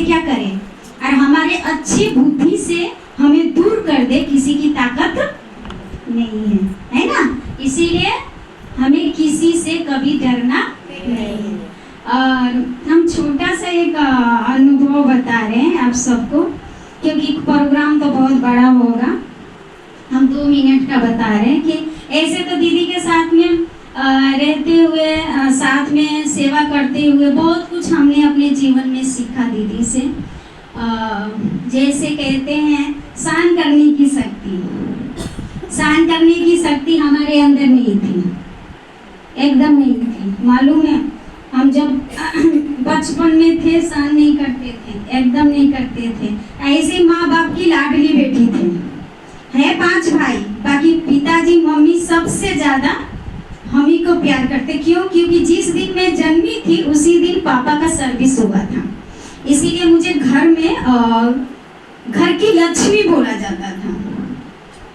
क्या करे और हमारे अच्छी बुद्धि से हमें दूर कर दे, किसी की ताकत नहीं है ना। इसीलिए हमें किसी से कभी डरना नहीं है। और हम छोटा सा एक अनुभव बता रहे हैं आप सबको, क्योंकि प्रोग्राम तो बहुत बड़ा होगा। हम 2 मिनट का बता रहे हैं कि ऐसे तो दीदी के साथ में रहते हुए, साथ में सेवा करते हुए बहुत कुछ हमने अपने जीवन में सीखा दीदी से। जैसे कहते हैं सहन करने की शक्ति, सहन करने की शक्ति हमारे अंदर नहीं थी, एकदम नहीं थी। मालूम है, हम जब बचपन में थे सहन नहीं करते थे, एकदम नहीं करते थे। ऐसे माँ बाप की लाडली बेटी थे, है 5 भाई, बाकी पिताजी मम्मी सबसे ज्यादा हम ही को प्यार करते। क्यों? क्योंकि जिस दिन मैं जन्मी थी उसी दिन पापा का सर्विस हुआ था, इसीलिए मुझे घर में घर की लक्ष्मी बोला जाता था।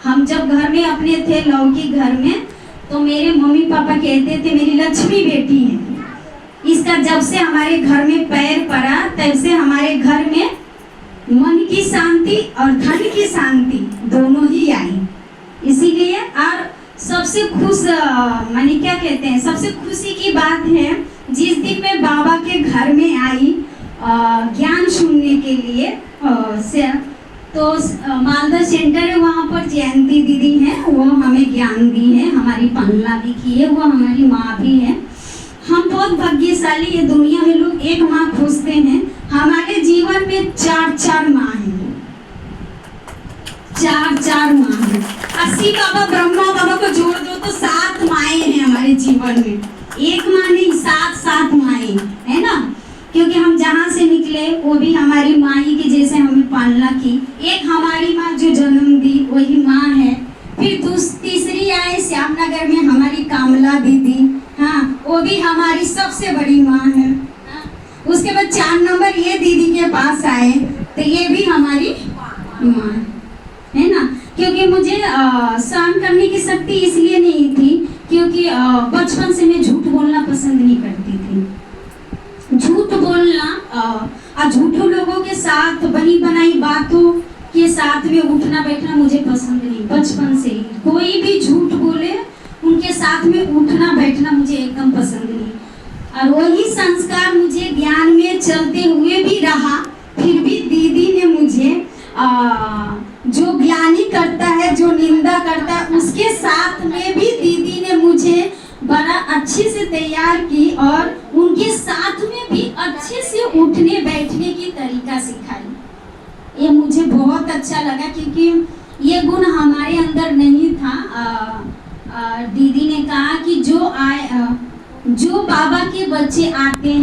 हम जब घर में अपने थे लौकी घर में, तो मेरे मम्मी पापा कहते थे मेरी लक्ष्मी बेटी है। इसका जब से हमारे घर में पैर पड़ा तब से हमारे घर में मन की शांति और धन की शांति दोनों ही आई। इसीलिए और सबसे खुश माने क्या कहते हैं, सबसे खुशी की बात है जिस दिन मैं बाबा के घर में आई ज्ञान सुनने के लिए, तो मालदा सेंटर है, वहाँ पर जयंती दीदी है, वो हमें ज्ञान दी है, हमारी पन्ना भी की है, वो हमारी माँ भी है। हम बहुत भाग्यशाली, ये दुनिया में लोग एक माँ खोजते हैं, हमारे जीवन में 4 माँ हैं, 4 माँ हैं। 80 बाबा ब्रह्मा बाबा को जोड़ दो तो 7 माएँ हैं हमारे जीवन में, एक माँ नहीं 7 माएँ है ना। क्योंकि हम जहाँ से निकले वो भी हमारी माँ ही की जैसे हमें पालना की। एक हमारी माँ जो जन्म दी वही माँ है। फिर तीसरी आए श्यामनगर में हमारी कामला दीदी, हाँ वो भी हमारी सबसे बड़ी माँ है। उसके बाद 4 नंबर ये दीदी के पास आए, तो ये भी हमारी माँ है ना। क्योंकि मुझे सहन करने की शक्ति इसलिए नहीं थी क्योंकि बचपन से मैं झूठ बोलना पसंद नहीं करती थी। झूठ बोलना और झूठों लोगों के साथ बनी बनाई बातों के साथ में उठना बैठना मुझे पसंद नहीं। बचपन से ही कोई भी झूठ बोले उनके साथ में उठना बैठना मुझे एकदम पसंद नहीं। और वही संस्कार मुझे ज्ञान में चलते हुए भी रहा। फिर भी दीदी ने मुझे जो ज्ञानी करता है, जो निंदा करता है, उसके साथ में भी दीदी ने मुझे बड़ा अच्छे से तैयार की और उनके साथ में भी अच्छे से उठने बैठने की तरीका सिखाई। ये मुझे बहुत अच्छा लगा क्योंकि ये गुण हमारे अंदर नहीं था। दीदी ने कहा कि जो बाबा के बच्चे आते हैं